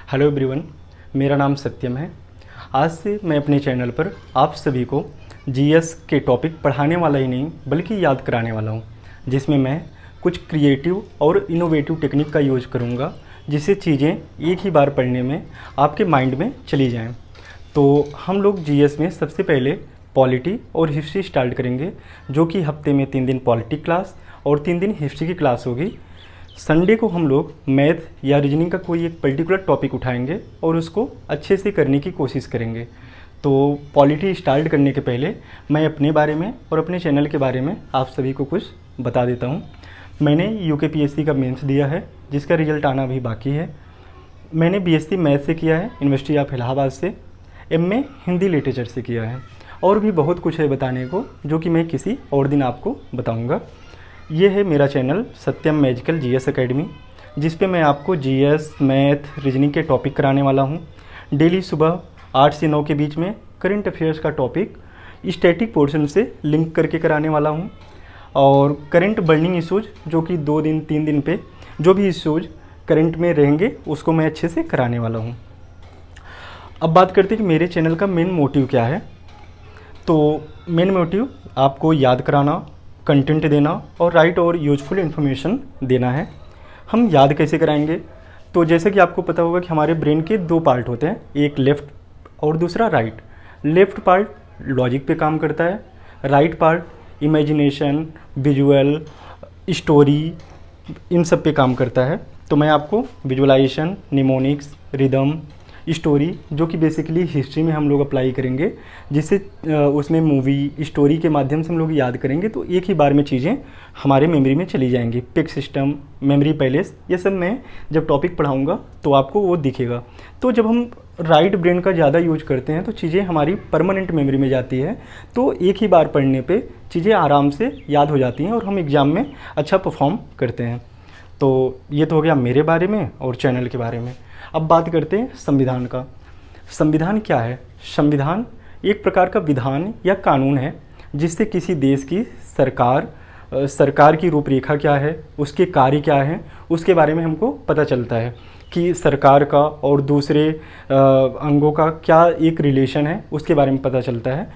Hello everyone, मेरा नाम सत्यम है। आज से मैं अपने चैनल पर आप सभी को जीएस के टॉपिक पढ़ाने वाला ही नहीं बल्कि याद कराने वाला हूँ, जिसमें मैं कुछ क्रिएटिव और इनोवेटिव टेक्निक का यूज़ करूँगा, जिससे चीज़ें एक ही बार पढ़ने में आपके माइंड में चली जाएं। तो हम लोग जीएस में सबसे पहले पॉलिटी और हिस्ट्री स्टार्ट करेंगे, जो कि हफ्ते में 3 दिन पॉलिटी क्लास और 3 दिन हिस्ट्री की क्लास होगी। संडे को हम लोग मैथ या रीजनिंग का कोई एक पर्टिकुलर टॉपिक उठाएंगे और उसको अच्छे से करने की कोशिश करेंगे। तो पॉलिटी स्टार्ट करने के पहले मैं अपने बारे में और अपने चैनल के बारे में आप सभी को कुछ बता देता हूँ। मैंने यूकेपीएससी का मेंस दिया है, जिसका रिजल्ट आना अभी बाकी है। मैंने बीएससी मैथ से किया है यूनिवर्सिटी ऑफ इलाहाबाद से। एमए हिंदी लिटरेचर से किया है। और भी बहुत कुछ है बताने को, जो कि मैं किसी और दिन आपको बताऊँगा। ये है मेरा चैनल सत्यम मैजिकल जीएस एकेडमी, जिस पे मैं आपको जीएस, मैथ, रीजनिंग के टॉपिक कराने वाला हूँ। डेली सुबह 8 से 9 के बीच में करंट अफेयर्स का टॉपिक स्टैटिक पोर्शन से लिंक करके कराने वाला हूँ। और करंट बर्निंग इशूज़, जो कि 2 दिन 3 दिन पे जो भी इशूज़ करंट में रहेंगे, उसको मैं अच्छे से कराने वाला हूँ। अब बात करते हैं कि मेरे चैनल का मेन मोटिव क्या है। तो मेन मोटिव आपको याद कराना, कंटेंट देना और राइट और यूजफुल इन्फॉर्मेशन देना है। हम याद कैसे कराएंगे? तो जैसे कि आपको पता होगा कि हमारे ब्रेन के 2 पार्ट होते हैं, एक लेफ़्ट और दूसरा राइट। लेफ़्ट पार्ट लॉजिक पे काम करता है, right part imagination, visual, story, इन सब पे काम करता है। तो मैं आपको विजुअलाइजेशन, निमोनिक्स, रिदम, स्टोरी, जो कि बेसिकली हिस्ट्री में हम लोग अप्लाई करेंगे, जिससे उसमें मूवी स्टोरी के माध्यम से हम लोग याद करेंगे, तो एक ही बार में चीज़ें हमारे मेमोरी में चली जाएंगी। पिक सिस्टम, मेमोरी पैलेस, ये सब मैं जब टॉपिक पढ़ाऊँगा तो आपको वो दिखेगा। तो जब हम राइट ब्रेन का ज़्यादा यूज करते हैं तो चीज़ें हमारी परमानेंट मेमोरी में जाती है। तो एक ही बार पढ़ने पर चीज़ें आराम से याद हो जाती हैं और हम एग्ज़ाम में अच्छा परफॉर्म करते हैं। तो ये तो हो गया मेरे बारे में और चैनल के बारे में। अब बात करते हैं संविधान का। संविधान क्या है? संविधान एक प्रकार का विधान या कानून है, जिससे किसी देश की सरकार की रूपरेखा क्या है, उसके कार्य क्या हैं, उसके बारे में हमको पता चलता है कि सरकार का और दूसरे अंगों का क्या एक रिलेशन है, उसके बारे में पता चलता है।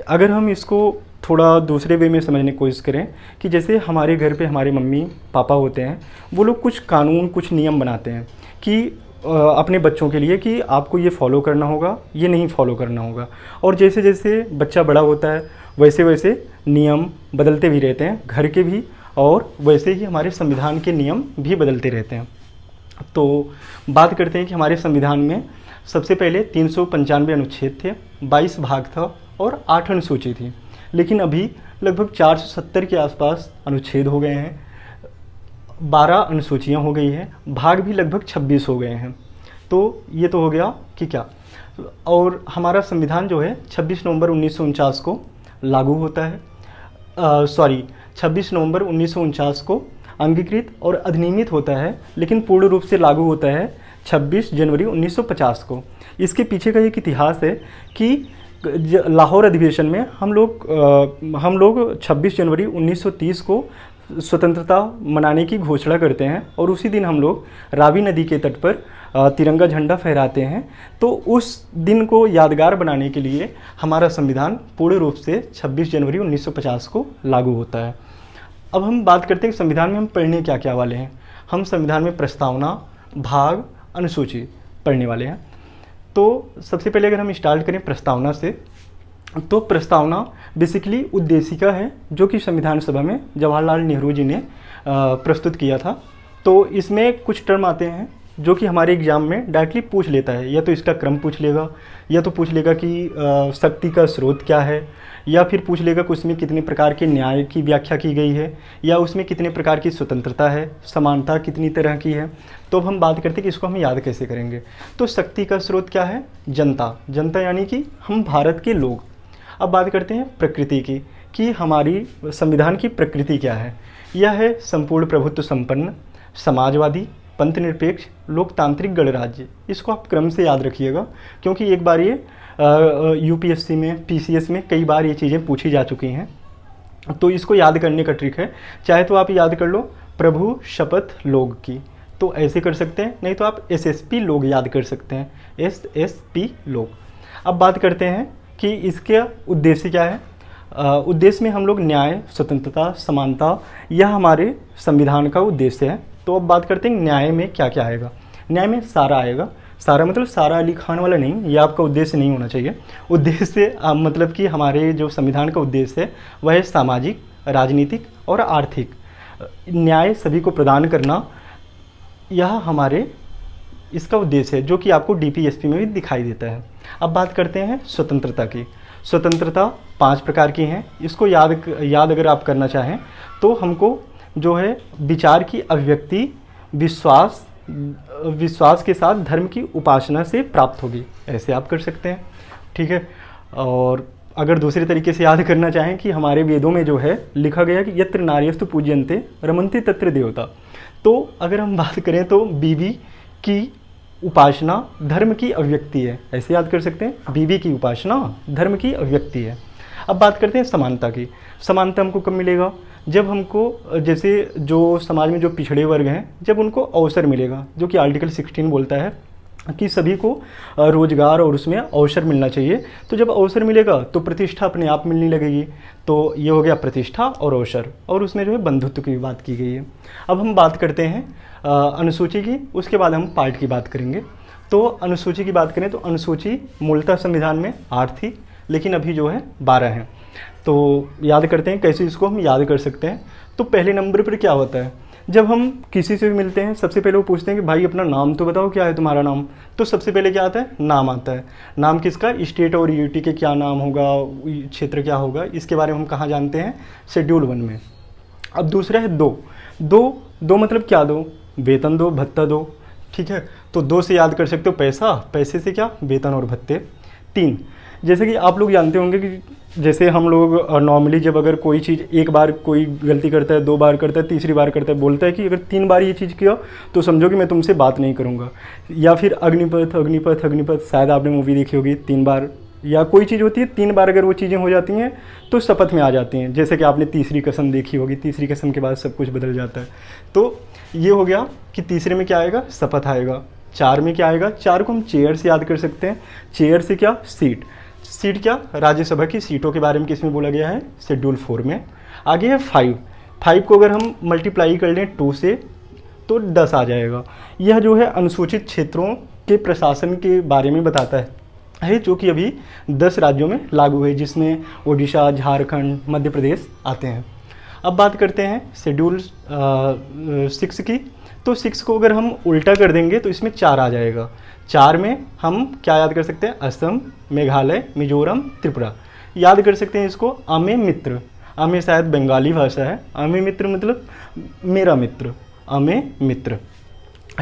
अगर हम इसको थोड़ा दूसरे वे में समझने की कोशिश करें कि जैसे हमारे घर पे हमारे मम्मी पापा होते हैं, वो लोग कुछ कानून, कुछ नियम बनाते हैं कि अपने बच्चों के लिए कि आपको ये फॉलो करना होगा, ये नहीं फॉलो करना होगा। और जैसे जैसे बच्चा बड़ा होता है वैसे वैसे नियम बदलते भी रहते हैं, घर के भी, और वैसे ही हमारे संविधान के नियम भी बदलते रहते हैं। तो बात करते हैं कि हमारे संविधान में सबसे पहले 395 अनुच्छेद थे, 22 भाग था और 8 अनुसूची थी। लेकिन अभी लगभग 470 के आसपास अनुच्छेद हो गए हैं, 12 अनुसूचियाँ हो गई हैं, भाग भी लगभग 26 हो गए हैं। तो ये तो हो गया कि क्या। और हमारा संविधान जो है 26 नवंबर 1949 को लागू होता है। 26 नवंबर 1949 को अंगीकृत और अधिनियमित होता है, लेकिन पूर्ण रूप से लागू होता है 26 जनवरी 1950 को। इसके पीछे का एक इतिहास है कि लाहौर अधिवेशन में हम लोग 26 जनवरी 1930 को स्वतंत्रता मनाने की घोषणा करते हैं, और उसी दिन हम लोग रावी नदी के तट पर तिरंगा झंडा फहराते हैं। तो उस दिन को यादगार बनाने के लिए हमारा संविधान पूर्ण रूप से 26 जनवरी 1950 को लागू होता है। अब हम बात करते हैं कि संविधान में हम पढ़ने क्या क्या वाले हैं। हम संविधान में प्रस्तावना, भाग, अनुसूची पढ़ने वाले हैं। तो सबसे पहले अगर हम स्टार्ट करें प्रस्तावना से, तो प्रस्तावना बेसिकली उद्देशिका है, जो कि संविधान सभा में जवाहरलाल नेहरू जी ने प्रस्तुत किया था। तो इसमें कुछ टर्म आते हैं जो कि हमारे एग्ज़ाम में डायरेक्टली पूछ लेता है। या तो इसका क्रम पूछ लेगा, या तो पूछ लेगा कि शक्ति का स्रोत क्या है, या फिर पूछ लेगा कि उसमें कितने प्रकार के न्याय की व्याख्या की गई है, या उसमें कितने प्रकार की स्वतंत्रता है, समानता कितनी तरह की है। तो अब हम बात करते हैं कि इसको हम याद कैसे करेंगे। तो शक्ति का स्रोत क्या है? जनता। जनता यानी कि हम भारत के लोग। अब बात करते हैं प्रकृति की, कि हमारी संविधान की प्रकृति क्या है। यह है संपूर्ण प्रभुत्व संपन्न, समाजवादी, पंथ निरपेक्ष, लोकतांत्रिक गणराज्य। इसको आप क्रम से याद रखिएगा, क्योंकि एक बार ये यूपीएससी में, पीसीएस में कई बार ये चीज़ें पूछी जा चुकी हैं। तो इसको याद करने का ट्रिक है, चाहे तो आप याद कर लो प्रभु, शपथ, लोग की। तो तो ऐसे कर सकते हैं, नहीं तो आप एसएसपी लोग याद कर सकते हैं, एसएसपी लोग। अब बात करते हैं कि इसके उद्देश्य क्या है। उद्देश्य में हम लोग न्याय, स्वतंत्रता, समानता, यह हमारे संविधान का उद्देश्य है। तो अब बात करते हैं न्याय में क्या क्या आएगा। न्याय में सारा आएगा। सारा मतलब सारा अली खान वाला नहीं, ये आपका उद्देश्य नहीं होना चाहिए। उद्देश्य मतलब कि हमारे जो संविधान का उद्देश्य है वह है सामाजिक, राजनीतिक और आर्थिक न्याय सभी को प्रदान करना, यह हमारे इसका उद्देश्य है, जो कि आपको डीपीएसपी में भी दिखाई देता है। अब बात करते हैं स्वतंत्रता की। स्वतंत्रता 5 प्रकार की हैं। इसको याद अगर आप करना चाहें तो हमको जो है विचार की अभिव्यक्ति विश्वास के साथ धर्म की उपासना से प्राप्त होगी, ऐसे आप कर सकते हैं, ठीक है। और अगर दूसरे तरीके से याद करना चाहें कि हमारे वेदों में जो है लिखा गया कि यत्र नार्यस्तु पूज्यन्ते रमन्ते तत्र देवता, तो अगर हम बात करें तो बीवी की उपासना धर्म की अभिव्यक्ति है, ऐसे याद कर सकते हैं, बीवी की उपासना धर्म की अभिव्यक्ति है। अब बात करते हैं समानता की। समानता हमको कब मिलेगा, जब हमको जैसे जो समाज में जो पिछड़े वर्ग हैं, जब उनको अवसर मिलेगा, जो कि आर्टिकल 16 बोलता है कि सभी को रोजगार और उसमें अवसर मिलना चाहिए। तो जब अवसर मिलेगा तो प्रतिष्ठा अपने आप मिलने लगेगी। तो ये हो गया प्रतिष्ठा और अवसर, और उसमें जो है बंधुत्व की बात की गई है। अब हम बात करते हैं अनुसूची की, उसके बाद हम पार्ट की बात करेंगे। तो अनुसूची की बात करें तो अनुसूची मूलतः संविधान में 8 थी, लेकिन अभी जो है 12 हैं। तो याद करते हैं कैसे इसको हम याद कर सकते हैं। तो पहले नंबर पर क्या होता है, जब हम किसी से भी मिलते हैं सबसे पहले वो पूछते हैं कि भाई अपना नाम तो बताओ, क्या है तुम्हारा नाम। तो सबसे पहले क्या आता है, नाम आता है। नाम किसका, स्टेट और यूटी के क्या नाम होगा, क्षेत्र क्या होगा, इसके बारे में हम कहाँ जानते हैं, शेड्यूल 1 में। अब दूसरा है दो मतलब क्या दो, वेतन दो, भत्ता दो, ठीक है। तो 2 से याद कर सकते हो पैसा, पैसे से क्या, वेतन और भत्ते। 3, जैसे कि आप लोग जानते होंगे कि जैसे हम लोग नॉर्मली जब अगर कोई चीज़ एक बार कोई गलती करता है, 2 बार करता है, तीसरी बार करता है, बोलता है कि अगर 3 बार ये चीज़ किया तो समझो कि मैं तुमसे बात नहीं करूँगा। या फिर अग्निपथ, शायद आपने मूवी देखी होगी, 3 बार, या कोई चीज़ होती है 3 बार अगर वो चीज़ें हो जाती हैं तो शपथ में आ जाती हैं। जैसे कि आपने तीसरी कसम देखी होगी, तीसरी कसम के बाद सब कुछ बदल जाता है। तो ये हो गया कि तीसरे में क्या आएगा, शपथ आएगा। 4 में क्या आएगा, 4 को हम चेयर से याद कर सकते हैं। चेयर से क्या, सीट क्या, राज्यसभा की सीटों के बारे में किसमें बोला गया है, शेड्यूल 4 में। आगे है 5 को अगर हम मल्टीप्लाई कर लें 2 से तो 10 आ जाएगा। यह जो है अनुसूचित क्षेत्रों के प्रशासन के बारे में बताता है, जो कि अभी 10 राज्यों में लागू है, जिसमें ओडिशा, झारखंड, मध्य प्रदेश आते हैं। अब बात करते हैं शेड्यूल 6 की। तो 6 को अगर हम उल्टा कर देंगे तो इसमें 4 आ जाएगा। 4 में हम क्या याद कर सकते हैं, असम, मेघालय, मिजोरम, त्रिपुरा। याद कर सकते हैं इसको अमे मित्र, अमे शायद बंगाली भाषा है, अमे मित्र मतलब मेरा मित्र, अमे मित्र,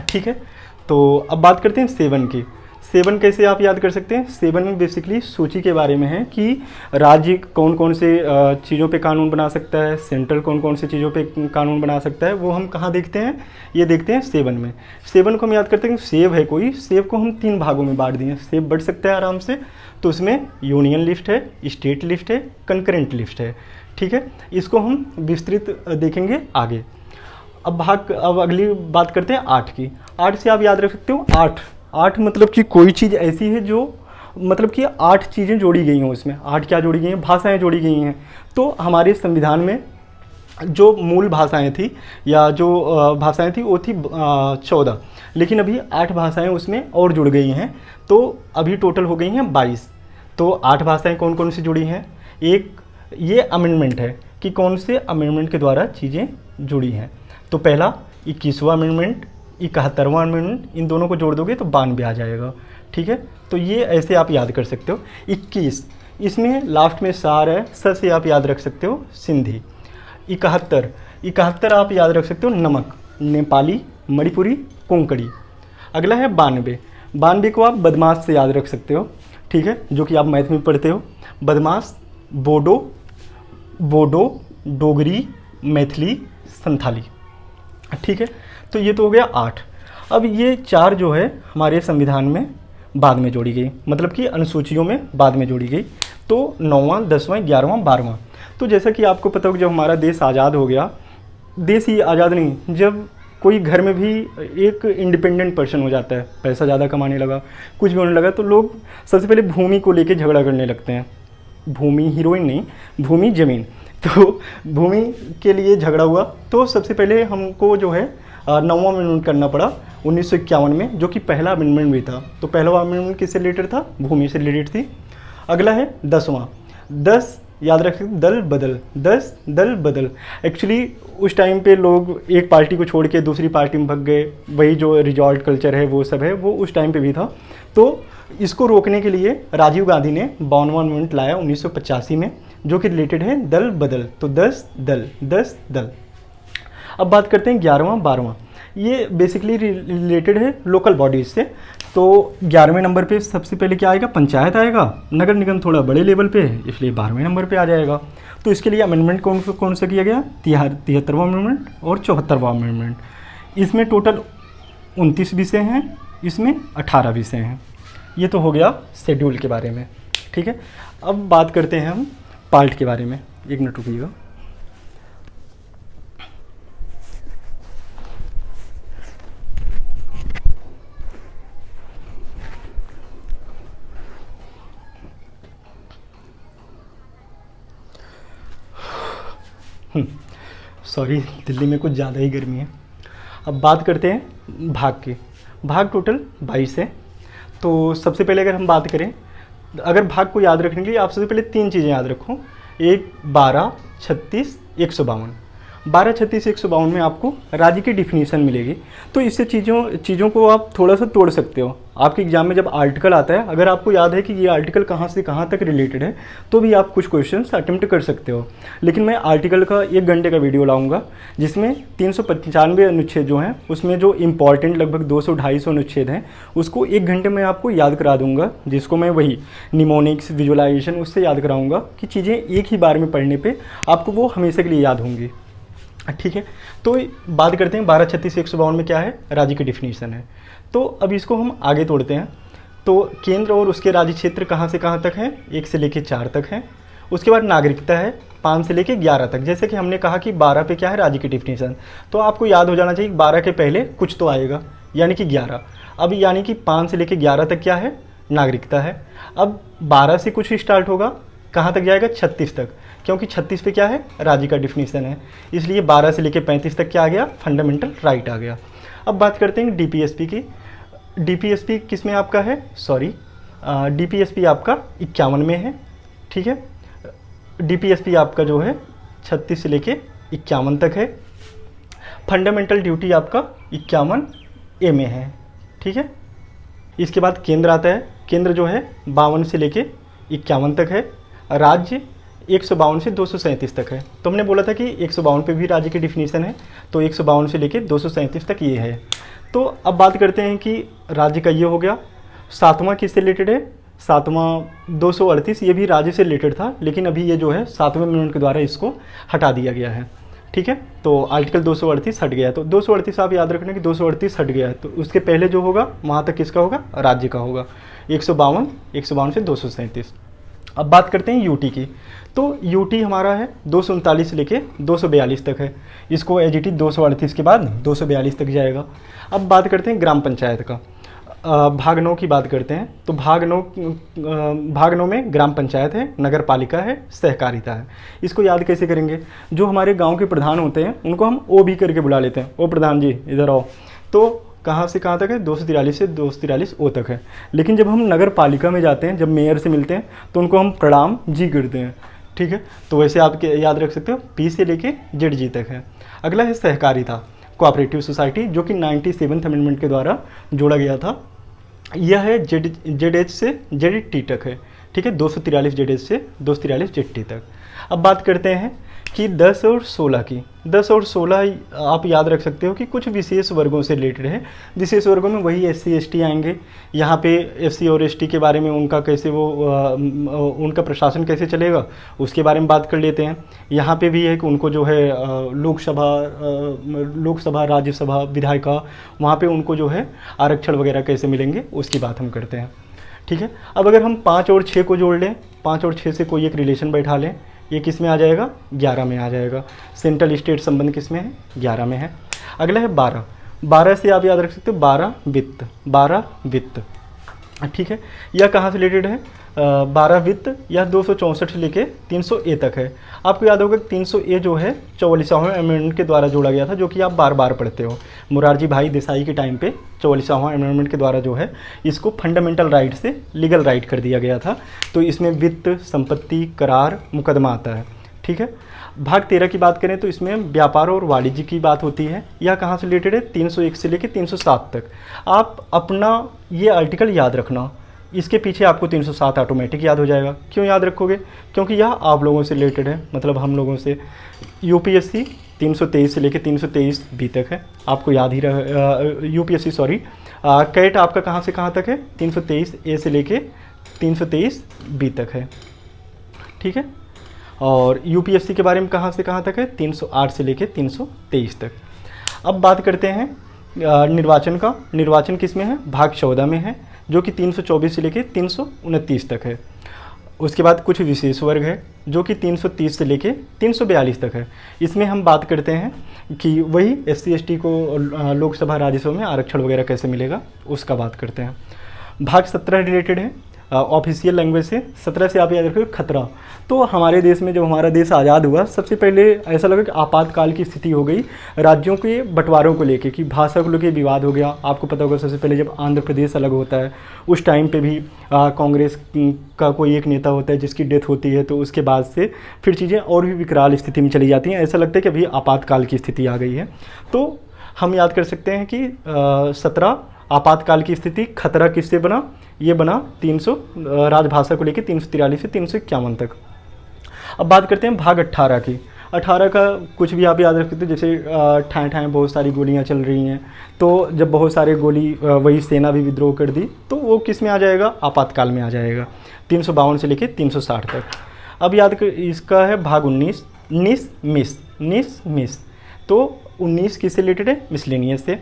ठीक है। तो अब बात करते हैं 7 की। 7 कैसे आप याद कर सकते हैं, 7 में बेसिकली सूची के बारे में है कि राज्य कौन कौन से चीज़ों पे कानून बना सकता है, सेंट्रल कौन कौन से चीज़ों पे कानून बना सकता है, वो हम कहाँ देखते हैं, ये देखते हैं 7 में। 7 को हम याद करते हैं कि सेब है कोई, सेब को हम 3 भागों में बांट दिए, सेब बढ़ सकता है आराम से। तो उसमें यूनियन लिस्ट है, स्टेट लिस्ट है, कंकरेंट लिस्ट है, ठीक है। इसको हम विस्तृत देखेंगे आगे। अब अगली बात करते हैं 8 की। 8 से आप याद रख सकते हो, 8 मतलब कि कोई चीज़ ऐसी है जो मतलब कि 8 चीज़ें जोड़ी गई हों इसमें। 8 क्या जोड़ी गई हैं, भाषाएं जोड़ी गई हैं। तो हमारे संविधान में जो मूल भाषाएं थी या जो भाषाएं थी वो थी 14, लेकिन अभी 8 भाषाएं उसमें और जुड़ गई हैं, तो अभी टोटल हो गई हैं 22। तो 8 भाषाएं कौन कौन सी जुड़ी हैं, एक ये अमेंडमेंट है कि कौन से अमेंडमेंट के द्वारा चीज़ें जुड़ी हैं। तो पहला 21वां अमेंडमेंट, 71वां अमेंडमेंट, इन दोनों को जोड़ दोगे तो 92 आ जाएगा, ठीक है। तो ये ऐसे आप याद कर सकते हो। 21, इसमें लास्ट में सार है, स से आप याद रख सकते हो सिंधी। 71 आप याद रख सकते हो नमक, नेपाली, मणिपुरी, कोंकणी। अगला है 92 को आप बदमाश से याद रख सकते हो, ठीक है, जो कि आप मैथ में पढ़ते हो। बदमाश बोडो, डोगरी, मैथिली, संथाली, ठीक है। तो ये तो हो गया 8। अब ये 4 जो है हमारे संविधान में बाद में जोड़ी गई, मतलब कि अनुसूचियों में बाद में जोड़ी गई। तो 9वां, 10वां, 11वां, 12वां। तो जैसा कि आपको पता हो कि जब हमारा देश आज़ाद हो गया, देश ही आज़ाद नहीं, जब कोई घर में भी एक इंडिपेंडेंट पर्सन हो जाता है, पैसा ज़्यादा कमाने लगा, कुछ भी होने लगा, तो लोग सबसे पहले भूमि को लेके झगड़ा करने लगते हैं। भूमि हीरोइन नहीं, भूमि ज़मीन। तो भूमि के लिए झगड़ा हुआ, तो सबसे पहले हमको जो है 9वां अमेंडमेंट करना पड़ा 1951 में, जो कि पहला अमेंडमेंट भी था। तो पहला अमेंडमेंट किससे रिलेटेड था? भूमि से रिलेटेड थी। अगला है 10वां। 10 याद रख सकते, दल बदल, 10 दल बदल। एक्चुअली उस टाइम पे लोग एक पार्टी को छोड़ के दूसरी पार्टी में भग गए, वही जो रिजॉल्ट कल्चर है वो सब है, वो उस टाइम पे भी था। तो इसको रोकने के लिए राजीव गांधी ने 52वां अमेंडमेंट लाया 1985 में, जो कि रिलेटेड है दल बदल। तो 10 दल, 10 दल। अब बात करते हैं 11वां 12वां। ये बेसिकली रिलेटेड है लोकल बॉडीज से। तो 11वें नंबर पे सबसे पहले क्या आएगा? पंचायत आएगा। नगर निगम थोड़ा बड़े लेवल पे है, इसलिए 12वें नंबर पे आ जाएगा। तो इसके लिए अमेंडमेंट कौन सा किया गया? 73वां अमेंडमेंट और 74वां अमेंडमेंट। इसमें टोटल 29 विषय हैं, इसमें 18 विषय हैं। ये तो हो गया शेड्यूल के बारे में, ठीक है। अब बात करते हैं हम पार्ट के बारे में। एक मिनट रुकिएगा। सॉरी, दिल्ली में कुछ ज़्यादा ही गर्मी है। अब बात करते हैं भाग की। भाग टोटल 22 है। तो सबसे पहले अगर हम बात करें, अगर भाग को याद रखने के लिए आप सबसे पहले 3 चीज़ें याद रखो। एक 12, 36, 152। 12, 36, 152 में आपको राज्य की डिफिनीशन मिलेगी। तो इससे चीज़ों को आप थोड़ा सा तोड़ सकते हो। आपके एग्जाम में जब आर्टिकल आता है, अगर आपको याद है कि ये आर्टिकल कहाँ से कहाँ तक रिलेटेड है, तो भी आप कुछ क्वेश्चंस अटेम्प्ट कर सकते हो। लेकिन मैं आर्टिकल का 1 घंटे का वीडियो लाऊंगा, जिसमें 395 अनुच्छेद जो हैं, उसमें जो इंपॉर्टेंट लगभग 200-250 अनुच्छेद हैं, उसको 1 घंटे में आपको याद करा दूंगा, जिसको मैं वही निमोनिक्स, विजुअलाइजेशन उससे याद कराऊंगा कि चीज़ें एक ही बार में पढ़ने पर आपको वो हमेशा के लिए याद होंगी, ठीक है। तो बात करते हैं 12, 36, 152 में क्या है? राज्य की डिफिनीशन है। तो अब इसको हम आगे तोड़ते हैं। तो केंद्र और उसके राज्य क्षेत्र कहाँ से कहाँ तक है? 1 से लेके 4 तक है। उसके बाद नागरिकता है 5 से लेके 11 तक। जैसे कि हमने कहा कि 12 पे क्या है? राज्य की डिफिनीशन। तो आपको याद हो जाना चाहिए 12 के पहले कुछ तो आएगा, यानी कि 11। अब यानी कि 5 से लेके 11 तक क्या है? नागरिकता है। अब 12 से कुछ स्टार्ट होगा, कहाँ तक जाएगा? 36 तक, क्योंकि 36 पे क्या है? राज्य का डिफिनीशन है। इसलिए 12 से लेके 35 तक क्या आ गया? फंडामेंटल राइट आ गया। अब बात करते हैं डीपीएसपी की। डीपीएसपी किस में आपका है? सॉरी, डीपीएसपी आपका 51 में है, ठीक है। डीपीएसपी आपका जो है 36 से लेके 51 तक है। फंडामेंटल ड्यूटी आपका 51 ए में है, ठीक है। इसके बाद केंद्र आता है। केंद्र जो है 52 से लेके 51 तक है। राज्य 152 से 237 तक है। तो हमने बोला था कि 152 पे भी राज्य की डिफिनीशन है, तो 152 से लेके 237 तक ये है। तो अब बात करते हैं कि राज्य का ये हो गया। 7वां किससे रिलेटेड है? 7वां 238, ये भी राज्य से रिलेटेड था, लेकिन अभी ये जो है 7वें अमेंडमेंट के द्वारा इसको हटा दिया गया है, ठीक है। तो आर्टिकल 238 हट गया है। तो 238 आप याद रखना कि 238 हट गया है, तो उसके पहले जो होगा वहाँ तक किसका होगा? राज्य का होगा। 152 से 237। अब बात करते हैं यूटी की। तो यूटी हमारा है 239 से लेके 242 तक है। इसको एजीटी 238 के बाद 242 तक जाएगा। अब बात करते हैं ग्राम पंचायत का। भाग 9 की बात करते हैं। तो भाग 9 में ग्राम पंचायत है, नगर पालिका है, सहकारिता है। इसको याद कैसे करेंगे? जो हमारे गांव के प्रधान होते हैं उनको हम ओ भी करके बुला लेते हैं। ओ प्रधान जी इधर आओ। तो कहाँ से कहाँ तक है? 243 से 243 ओ तक है। लेकिन जब हम नगर पालिका में जाते हैं, जब मेयर से मिलते हैं, तो उनको हम प्रणाम जी करते हैं, ठीक है। तो वैसे आप याद रख सकते हो पी से लेके जेड जी तक है। अगला है सहकारिता, कोऑपरेटिव सोसाइटी, जो कि 97th अमेंडमेंट के द्वारा जोड़ा गया था। यह है जेड एच से जेड टी तक है, ठीक है। 243 जेड एच से 243 जेड टी तक। अब बात करते हैं कि 10 और 16 की। 10 और 16 आप याद रख सकते हो कि कुछ विशेष वर्गों से रिलेटेड है। विशेष वर्गों में वही SC ST आएंगे। यहाँ पे SC और ST के बारे में उनका कैसे उनका प्रशासन कैसे चलेगा उसके बारे में बात कर लेते हैं। यहाँ पे भी है कि उनको जो है लोकसभा, राज्यसभा, विधायिका, वहाँ पे उनको जो है आरक्षण वगैरह कैसे मिलेंगे उसकी बात हम करते हैं, ठीक है। अब अगर हम 5 और 6 को जोड़ लें, 5 और 6 से कोई एक रिलेशन बैठा लें, ये किस में आ जाएगा? 11 में आ जाएगा। सेंट्रल स्टेट संबंध किस में है? 11 में है। अगला है 12। 12 से आप याद रख सकते हो 12 वित्त, 12 वित्त, ठीक है। यह कहाँ से रिलेटेड है? 12 वित्त या 264 से लेके 300 ए तक है। आपको याद होगा कि 300 ए जो है 44वां अमेंडमेंट के द्वारा जोड़ा गया था, जो कि आप बार बार पढ़ते हो। मोरारजी भाई देसाई के टाइम पे 44वां अमेंडमेंट के द्वारा जो है इसको फंडामेंटल राइट से लीगल राइट कर दिया गया था। तो इसमें वित्त, संपत्ति, करार, मुकदमा आता है, ठीक है। भाग 13 की बात करें तो इसमें व्यापार और वाणिज्य की बात होती है। यह कहाँ से रिलेटेड है? 301 से लेकर 307 तक। आप अपना ये आर्टिकल याद रखना, इसके पीछे आपको 307 ऑटोमेटिक याद हो जाएगा। क्यों याद रखोगे? क्योंकि यह आप लोगों से रिलेटेड है, मतलब हम लोगों से। यूपीएससी 323 से लेकर 323 बी तक है, आपको याद ही रह। यूपीएससी सॉरी, कैट आपका कहाँ से कहाँ तक है? 323 ए से लेके 323 बी तक है, ठीक है। और यूपीएससी के बारे में कहाँ से कहाँ तक है? 308 से लेके 323 तक। अब बात करते हैं निर्वाचन का। निर्वाचन किस में है? भाग 14 में है, जो कि 324 से लेके 329 तक है। उसके बाद कुछ विशेष वर्ग है, जो कि 330 से लेके 342 तक है। इसमें हम बात करते हैं कि वही SC ST को लोकसभा राज्यसभा में आरक्षण वगैरह कैसे मिलेगा, उसका बात करते हैं। भाग 17 रिलेटेड है ऑफिशियल लैंग्वेज से। 17 से आप याद रखिए खतरा। तो हमारे देश में जब हमारा देश आज़ाद हुआ, सबसे पहले ऐसा लगा कि आपातकाल की स्थिति हो गई राज्यों के बंटवारों को लेके, कि भाषा को लेके विवाद हो गया। आपको पता होगा सबसे पहले जब आंध्र प्रदेश अलग होता है, उस टाइम पे भी कांग्रेस का कोई एक नेता होता है जिसकी डेथ होती है, तो उसके बाद से फिर चीज़ें और भी विकराल स्थिति में चली जाती हैं। ऐसा लगता है कि अभी आपातकाल की स्थिति आ गई है। तो हम याद कर सकते हैं कि 17 आपातकाल की स्थिति। खतरा किससे बना? ये बना 300 राजभाषा को लेकर 343 से 351 तक। अब बात करते हैं भाग 18 की। 18 का कुछ भी आप याद रख सकते हो, जैसे ठाएँ ठाएँ बहुत सारी गोलियां चल रही हैं, तो जब बहुत सारे गोली वही सेना भी विद्रोह कर दी, तो वो किस में आ जाएगा? आपातकाल में आ जाएगा, 352 से लेकर 360 तक। अब याद कर, इसका है भाग 19, मिस। तो 19 किससे रिलेटेड है? मिसलेनियस से।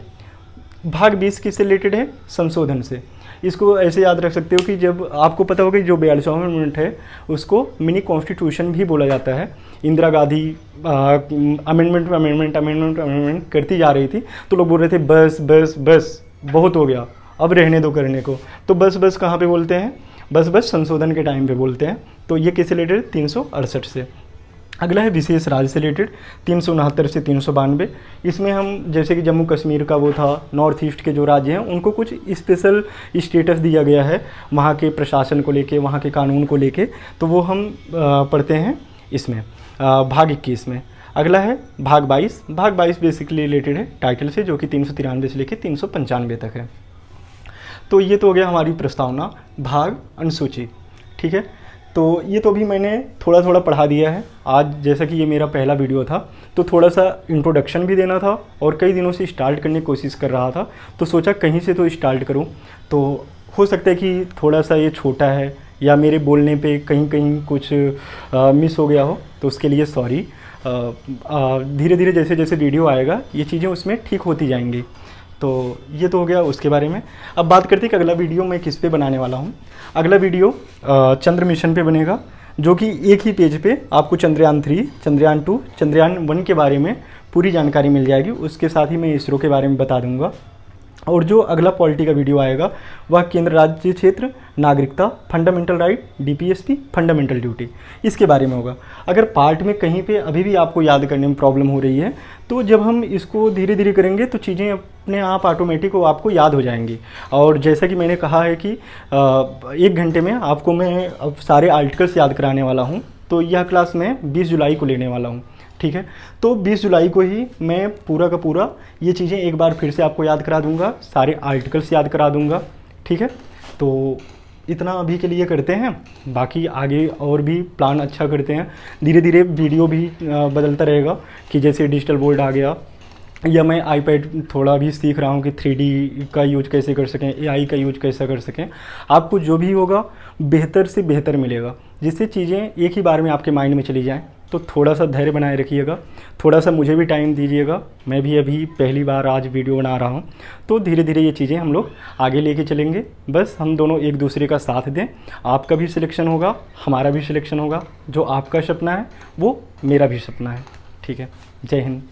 भाग 20 किससे रिलेटेड है? संशोधन से। इसको ऐसे याद रख सकते हो कि जब आपको पता होगा कि जो 42वां अमेंडमेंट है उसको मिनी कॉन्स्टिट्यूशन भी बोला जाता है। इंदिरा गांधी अमेंडमेंट करती जा रही थी, तो लोग बोल रहे थे बस बस बस बहुत हो गया, अब रहने दो करने को। तो बस बस कहाँ पे बोलते हैं? बस बस संशोधन के टाइम पे बोलते हैं। तो ये किससे रिलेटेड? 368 से। अगला है विशेष राज्य से रिलेटेड, 369 से 392। इसमें हम जैसे कि जम्मू कश्मीर का वो था, नॉर्थ ईस्ट के जो राज्य हैं उनको कुछ स्पेशल स्टेटस दिया गया है वहाँ के प्रशासन को लेके, वहाँ के कानून को लेके। तो वो हम पढ़ते हैं इसमें भाग 21 में। अगला है भाग 22। भाग 22 बेसिकली रिलेटेड है टाइटल से, जो कि 393 से लेके 395 तक है। तो ये तो हो गया हमारी प्रस्तावना, भाग अनुसूची, ठीक है। तो ये तो भी मैंने थोड़ा थोड़ा पढ़ा दिया है आज, जैसा कि ये मेरा पहला वीडियो था, तो थोड़ा सा इंट्रोडक्शन भी देना था और कई दिनों से स्टार्ट करने की कोशिश कर रहा था, तो सोचा कहीं से तो स्टार्ट करूं। तो हो सकता है कि थोड़ा सा ये छोटा है या मेरे बोलने पे कहीं कहीं कुछ मिस हो गया हो, तो उसके लिए सॉरी। धीरे धीरे जैसे जैसे वीडियो आएगा ये चीज़ें उसमें ठीक होती जाएंगी। तो ये तो हो गया उसके बारे में। अब बात करते हैं कि अगला वीडियो मैं किस पे बनाने वाला हूँ। अगला वीडियो चंद्र मिशन पे बनेगा, जो कि एक ही पेज पे आपको चंद्रयान 3, चंद्रयान 2, चंद्रयान 1 के बारे में पूरी जानकारी मिल जाएगी। उसके साथ ही मैं इसरो के बारे में बता दूंगा। और जो अगला पॉलिटी का वीडियो आएगा वह केंद्र राज्य क्षेत्र, नागरिकता, fundamental right, DPSP, fundamental duty, इसके बारे में होगा। अगर पार्ट में कहीं पे अभी भी आपको याद करने में प्रॉब्लम हो रही है, तो जब हम इसको धीरे धीरे करेंगे तो चीज़ें अपने आप ऑटोमेटिक आपको याद हो जाएंगी। और जैसा कि मैंने कहा है कि 1 घंटे में आपको मैं अब सारे आर्टिकल्स याद कराने वाला हूँ। तो यह क्लास मैं 20 जुलाई को लेने वाला हूँ, ठीक है। तो 20 जुलाई को ही मैं पूरा का पूरा ये चीज़ें एक बार फिर से आपको याद करा दूंगा, सारे आर्टिकल्स याद करा दूंगा, ठीक है। तो इतना अभी के लिए करते हैं, बाकी आगे और भी प्लान अच्छा करते हैं। धीरे धीरे वीडियो भी बदलता रहेगा, कि जैसे डिजिटल बोर्ड आ गया, या मैं iPad थोड़ा भी सीख रहा हूँ कि 3D का यूज कैसे कर सकें, AI का यूज कैसे कर सकें। आपको जो भी होगा बेहतर से बेहतर मिलेगा, जिससे चीज़ें एक ही बार में आपके माइंड में चली जाएं। तो थोड़ा सा धैर्य बनाए रखिएगा, थोड़ा सा मुझे भी टाइम दीजिएगा। मैं भी अभी पहली बार आज वीडियो बना रहा हूँ, तो धीरे धीरे ये चीज़ें हम लोग आगे लेके चलेंगे। बस हम दोनों एक दूसरे का साथ दें, आपका भी सिलेक्शन होगा, हमारा भी सिलेक्शन होगा। जो आपका सपना है वो मेरा भी सपना है, ठीक है। जय हिंद।